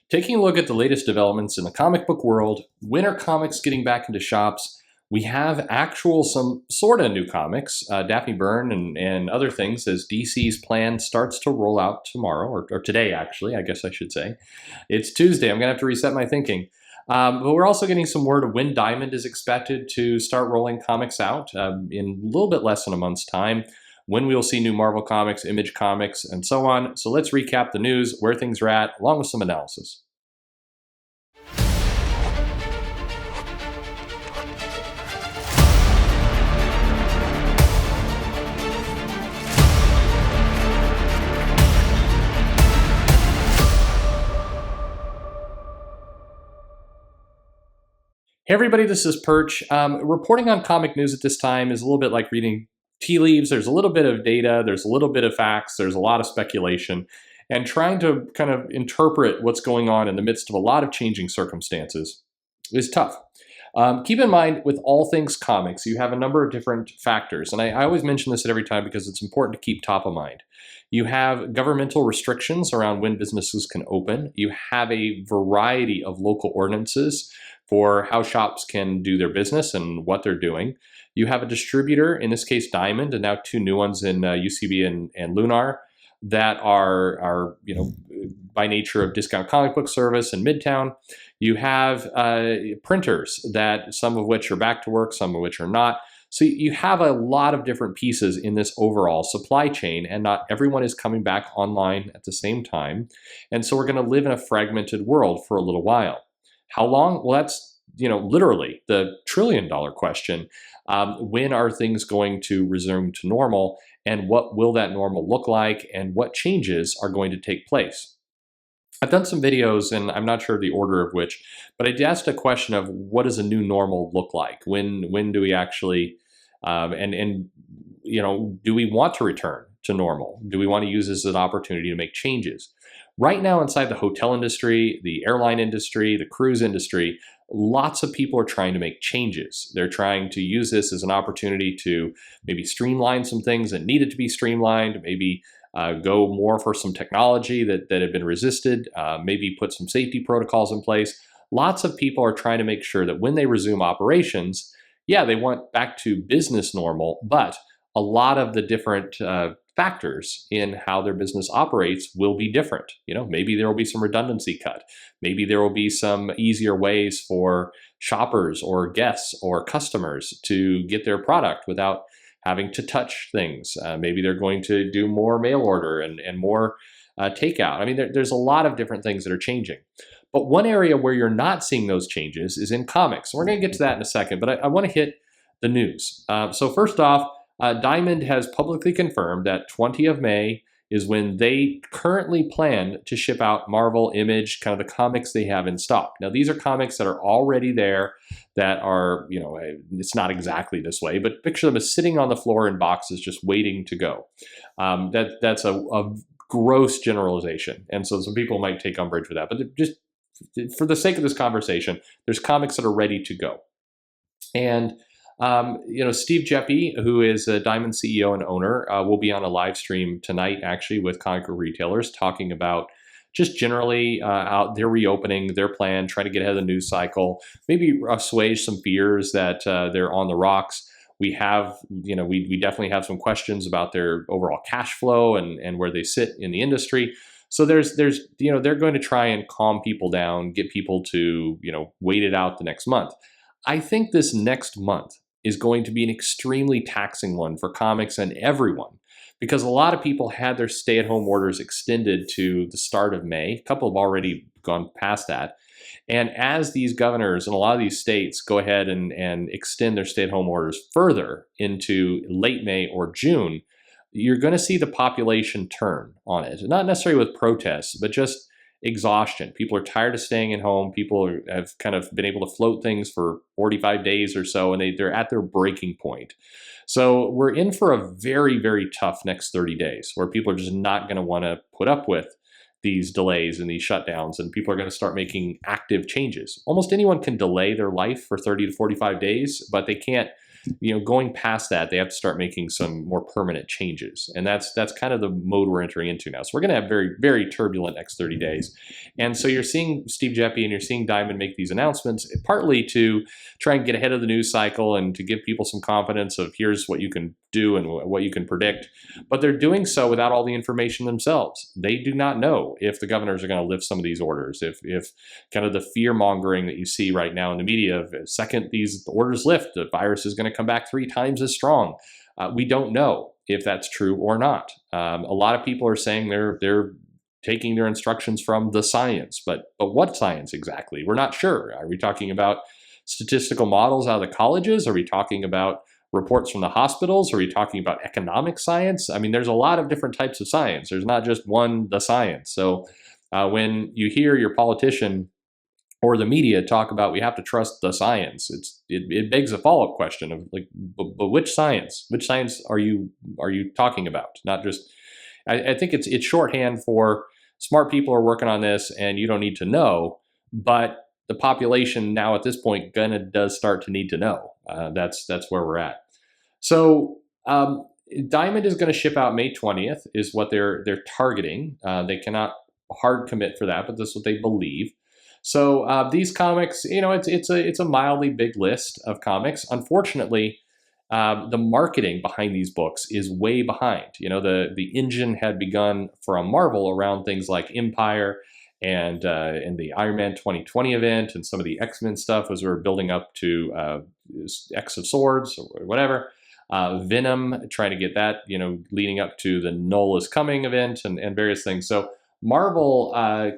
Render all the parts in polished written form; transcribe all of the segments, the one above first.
Taking a look at the latest developments in the comic book world, when are comics getting back into shops? We have some sort of new comics, Daphne Byrne and other things, as DC's plan starts to roll out tomorrow, or today actually, I guess I should say. It's Tuesday, I'm gonna have to reset my thinking. But we're also getting some word of when Diamond is expected to start rolling comics out in a little bit less than a month's time, when we'll see new Marvel comics, Image comics, and so on. So let's recap the news, where things are at, along with some analysis. Hey everybody, this is Perch. Reporting on comic news at this time is a little bit like reading tea leaves. There's a little bit of data, there's a little bit of facts, there's a lot of speculation, and trying to kind of interpret what's going on in the midst of a lot of changing circumstances is tough. Keep in mind, with all things comics, you have a number of different factors, and I always mention this at every time because it's important to keep top of mind. You have governmental restrictions around when businesses can open. You have a variety of local ordinances for how shops can do their business and what they're doing. You have a distributor, in this case Diamond, and now two new ones in UCB and Lunar, that are by nature of discount comic book service in Midtown. You have printers, that some of which are back to work, some of which are not. So you have a lot of different pieces in this overall supply chain, and not everyone is coming back online at the same time. And so we're going to live in a fragmented world for a little while. How long? Well, that's literally the trillion-dollar question. When are things going to resume to normal, and what will that normal look like, and what changes are going to take place? I've done some videos, and I'm not sure the order of which, but I asked a question of what does a new normal look like? When do we actually, do we want to return to normal? Do we want to use this as an opportunity to make changes? Right now, inside the hotel industry, the airline industry, the cruise industry, lots of people are trying to make changes. They're trying to use this as an opportunity to maybe streamline some things that needed to be streamlined, maybe go more for some technology that had been resisted, maybe put some safety protocols in place. Lots of people are trying to make sure that when they resume operations, yeah, they want back to business normal, but a lot of the different factors in how their business operates will be different. Maybe there will be some redundancy cut. Maybe there will be some easier ways for shoppers or guests or customers to get their product without having to touch things. Maybe they're going to do more mail order and more takeout. I mean, there's a lot of different things that are changing. But one area where you're not seeing those changes is in comics. We're going to get to that in a second, but I want to hit the news. So first off, Diamond has publicly confirmed that 20th of May is when they currently plan to ship out Marvel, Image, kind of the comics they have in stock. Now, these are comics that are already there, that are, it's not exactly this way, but picture them as sitting on the floor in boxes just waiting to go. That's a gross generalization, and so some people might take umbrage with that, but just for the sake of this conversation, there's comics that are ready to go. And Steve Geppi, who is a Diamond CEO and owner, will be on a live stream tonight, actually, with comic book retailers, talking about just generally how they're reopening, their plan, trying to get ahead of the news cycle, maybe assuage some fears that they're on the rocks. We have, we definitely have some questions about their overall cash flow and where they sit in the industry. So there's they're going to try and calm people down, get people to, wait it out the next month. I think this next month is going to be an extremely taxing one for comics and everyone, because a lot of people had their stay-at-home orders extended to the start of May. A couple have already gone past that. And as these governors in a lot of these states go ahead and extend their stay-at-home orders further into late May or June, you're going to see the population turn on it. Not necessarily with protests, but just exhaustion. People are tired of staying at home. People have kind of been able to float things for 45 days or so, and they're at their breaking point. So we're in for a very, very tough next 30 days where people are just not going to want to put up with these delays and these shutdowns, and people are going to start making active changes. Almost anyone can delay their life for 30 to 45 days, but they can't going past that, they have to start making some more permanent changes, and that's kind of the mode we're entering into now. So we're going to have very, very turbulent next 30 days, and so you're seeing Steve Geppi and you're seeing Diamond make these announcements, partly to try and get ahead of the news cycle and to give people some confidence of here's what you can do and what you can predict. But they're doing so without all the information themselves. They do not know if the governors are going to lift some of these orders, if kind of the fear mongering that you see right now in the media of second these orders lift, the virus is going to come back 3 times as strong. We don't know if that's true or not. A lot of people are saying they're taking their instructions from the science, but what science exactly? We're not sure. Are we talking about statistical models out of the colleges? Are we talking about reports from the hospitals? Are we talking about economic science? I mean, there's a lot of different types of science. There's not just one, the science. So when you hear your politician or the media talk about we have to trust the science, it begs a follow-up question of like, but which science? Which science are you talking about? Not just, I think it's shorthand for smart people are working on this and you don't need to know, but the population now at this point does start to need to know. That's where we're at. So Diamond is going to ship out May 20th is what they're targeting. They cannot hard commit for that, but this is what they believe. So these comics, it's a mildly big list of comics. Unfortunately, the marketing behind these books is way behind. The engine had begun from Marvel around things like Empire and the Iron Man 2020 event and some of the X-Men stuff as we were building up to X of Swords or whatever. Venom, trying to get that, leading up to the Null is Coming event and various things. So Marvel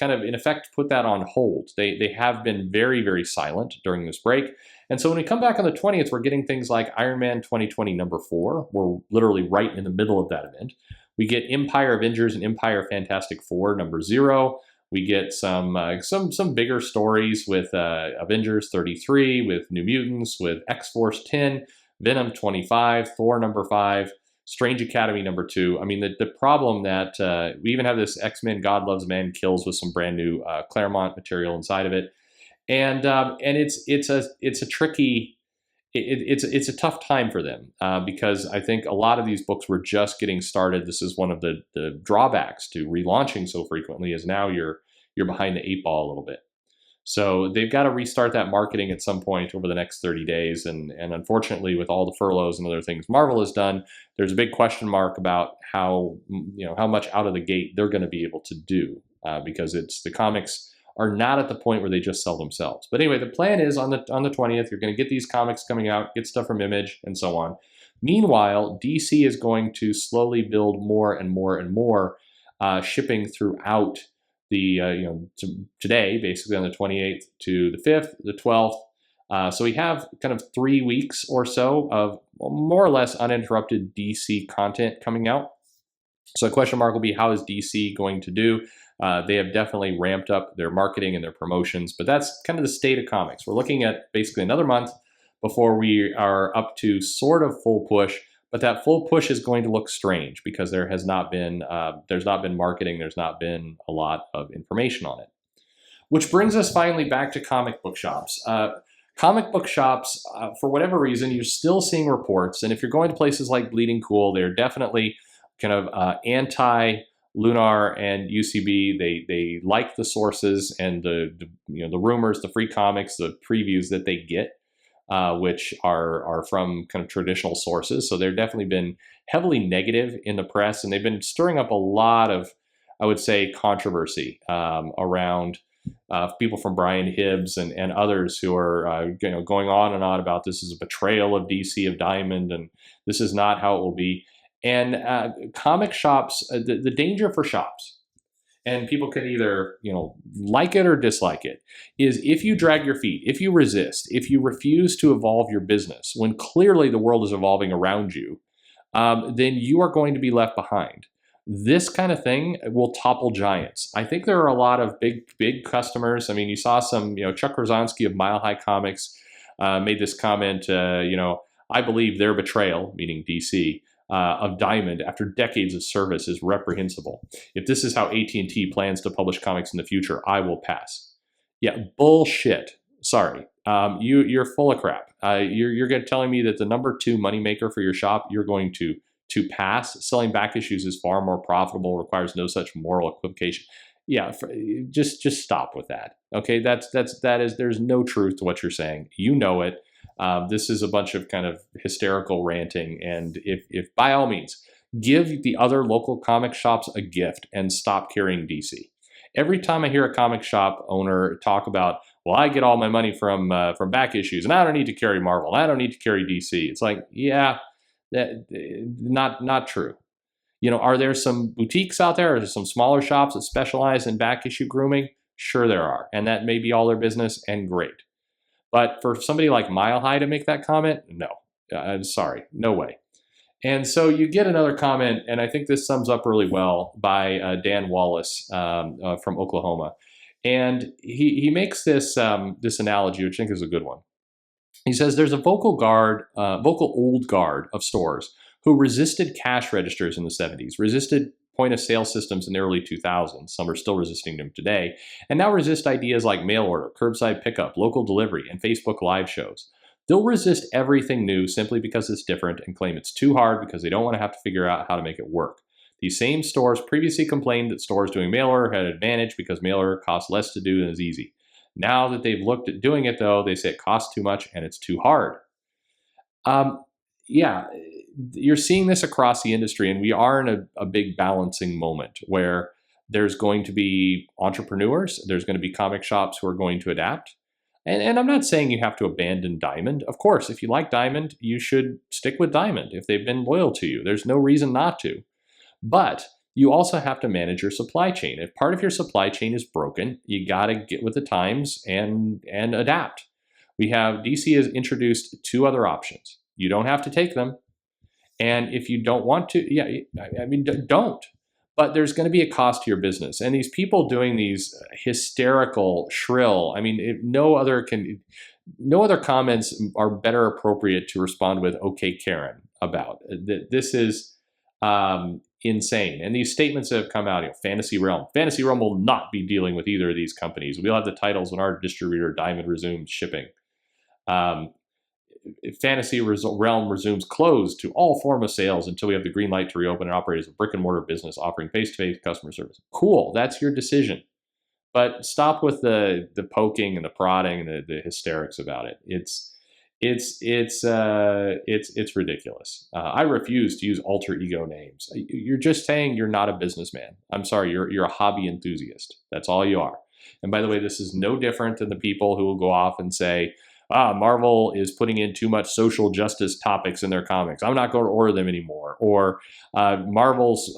kind of, in effect, put that on hold. They have been very, very silent during this break. And so when we come back on the 20th, we're getting things like Iron Man 2020 #4. We're literally right in the middle of that event. We get Empire Avengers and Empire Fantastic Four #0. We get some bigger stories with Avengers 33, with New Mutants, with X-Force 10, Venom 25, Thor #5, Strange Academy #2. I mean, the problem that we even have this X-Men God Loves Man Kills with some brand new Claremont material inside of it, and it's a tricky, it's a tough time for them because I think a lot of these books were just getting started. This is one of the drawbacks to relaunching so frequently is now you're behind the 8 ball a little bit. So they've got to restart that marketing at some point over the next 30 days. And unfortunately, with all the furloughs and other things Marvel has done, there's a big question mark about how much out of the gate they're going to be able to do because the comics are not at the point where they just sell themselves. But anyway, the plan is on the 20th, you're going to get these comics coming out, get stuff from Image and so on. Meanwhile, DC is going to slowly build more and more and more shipping throughout today, basically on the 28th to the 5th, the 12th. So we have kind of 3 weeks or so of more or less uninterrupted DC content coming out. So the question mark will be, how is DC going to do? They have definitely ramped up their marketing and their promotions, but that's kind of the state of comics. We're looking at basically another month before we are up to sort of full push. But that full push is going to look strange because there's not been marketing, there's not been a lot of information on it. Which brings us finally back to comic book shops. Comic book shops, for whatever reason, you're still seeing reports, and if you're going to places like Bleeding Cool, they're definitely kind of anti-Lunar and UCB. They like the sources and the rumors, the free comics, the previews that they get. Which are from kind of traditional sources. So they've definitely been heavily negative in the press, and they've been stirring up a lot of, I would say, controversy around people from Brian Hibbs and others who are going on and on about this is a betrayal of DC, of Diamond, and this is not how it will be. And comic shops, the danger for shops, and people can either like it or dislike it, is if you drag your feet, if you resist, if you refuse to evolve your business when clearly the world is evolving around you, then you are going to be left behind. This kind of thing will topple giants. I think there are a lot of big customers. I mean, you saw some, Chuck Rozanski of Mile High Comics made this comment, I believe their betrayal, meaning DC, of Diamond after decades of service is reprehensible. If this is how AT&T plans to publish comics in the future, I will pass. Yeah, bullshit. Sorry. You're full of crap. You're telling me that the number 2 moneymaker for your shop, you're going to pass. Selling back issues is far more profitable, requires no such moral equivocation. Yeah, just stop with that. Okay, there's no truth to what you're saying. You know it. This is a bunch of kind of hysterical ranting, and if by all means, give the other local comic shops a gift and stop carrying DC. Every time I hear a comic shop owner talk about, well, I get all my money from back issues, and I don't need to carry Marvel, and I don't need to carry DC. It's like, yeah, that not true. Are there some boutiques out there? Are there some smaller shops that specialize in back issue grooming? Sure there are, and that may be all their business, and great. But for somebody like Mile High to make that comment, no. I'm sorry, no way. And so you get another comment, and I think this sums up really well, by Dan Wallace from Oklahoma. And he makes this analogy, which I think is a good one. He says there's a vocal old guard of stores who resisted cash registers in the 70s, resisted point-of-sale systems in the early 2000s. Some are still resisting them today, and now resist ideas like mail order, curbside pickup, local delivery, and Facebook Live shows. They'll resist everything new simply because it's different and claim it's too hard because they don't want to have to figure out how to make it work. These same stores previously complained that stores doing mail order had an advantage because mail order costs less to do and is easy. Now that they've looked at doing it, though, they say it costs too much and it's too hard. Yeah, you're seeing this across the industry, and we are in a big balancing moment where there's going to be entrepreneurs, there's going to be comic shops who are going to adapt. And I'm not saying you have to abandon Diamond. Of course, if you like Diamond, you should stick with Diamond if they've been loyal to you. There's no reason not to. But you also have to manage your supply chain. If part of your supply chain is broken, you got to get with the times and adapt. DC has introduced 2 other options. You don't have to take them. And if you don't want to, yeah, I mean, don't. But there's going to be a cost to your business. And these people doing these hysterical, shrill, I mean, no other comments are better appropriate to respond with, okay, Karen, about. This is insane. And these statements that have come out, Fantasy Realm will not be dealing with either of these companies. We'll have the titles when our distributor Diamond resumes shipping. Fantasy Realm resumes closed to all form of sales until we have the green light to reopen and operate as a brick and mortar business offering face-to-face customer service. Cool, that's your decision. But stop with the poking and the prodding and the hysterics about it. It's ridiculous. I refuse to use alter ego names. You're just saying you're not a businessman. I'm sorry, you're a hobby enthusiast. That's all you are. And by the way, this is no different than the people who will go off and say, Marvel is putting in too much social justice topics in their comics. I'm not going to order them anymore. Or Marvel's,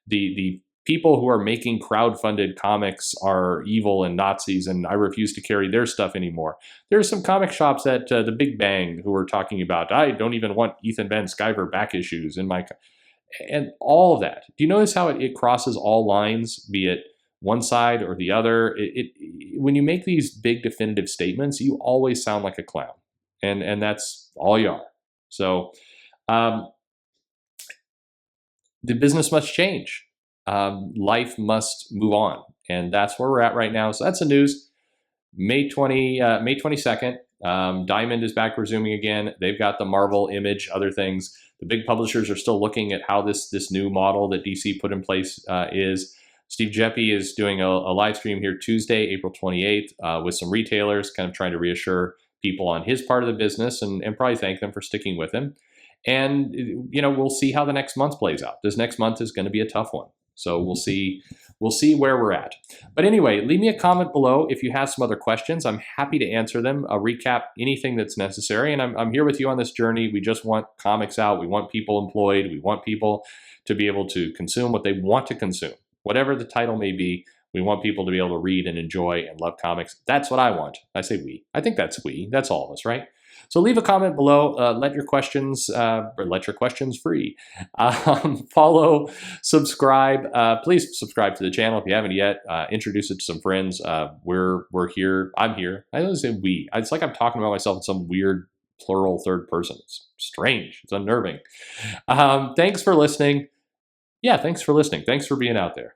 the people who are making crowdfunded comics are evil and Nazis, and I refuse to carry their stuff anymore. There's some comic shops at the Big Bang who are talking about, I don't even want Ethan Van Sciver back issues in my, and all of that. Do you notice how it crosses all lines, be it one side or the other? When you make these big definitive statements, you always sound like a clown, and that's all you are. So the business must change. Life must move on, and that's where we're at right now. So that's the news. May 22nd, Diamond is back resuming again. They've got the Marvel Image, other things. The big publishers are still looking at how this new model that DC put in place is. Steve Jeppe is doing a live stream here Tuesday, April 28th, with some retailers, kind of trying to reassure people on his part of the business and probably thank them for sticking with him. And, we'll see how the next month plays out. This next month is going to be a tough one. So we'll see where we're at. But anyway, leave me a comment below if you have some other questions. I'm happy to answer them. I'll recap anything that's necessary. And I'm here with you on this journey. We just want comics out. We want people employed. We want people to be able to consume what they want to consume. Whatever the title may be, we want people to be able to read and enjoy and love comics. That's what I want. I say we. I think that's we. That's all of us, right? So leave a comment below. Let your questions free. Follow, subscribe. Please subscribe to the channel if you haven't yet. Introduce it to some friends. We're here. I'm here. I always say we. It's like I'm talking about myself in some weird plural third person. It's strange. It's unnerving. Thanks for listening. Yeah, thanks for listening. Thanks for being out there.